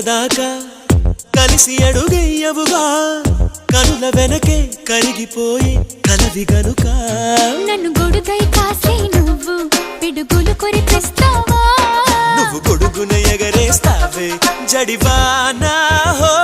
దాకా కలిసి అడుగయ్యవుగా కనుల వెనకే కరిగిపోయి కలవి గనుక నన్ను గొడుగై కాసే నువ్వు పిడుగులు కొరిపిస్తావా నువ్వు గొడుగున ఎగరేస్తావే జడివానా హో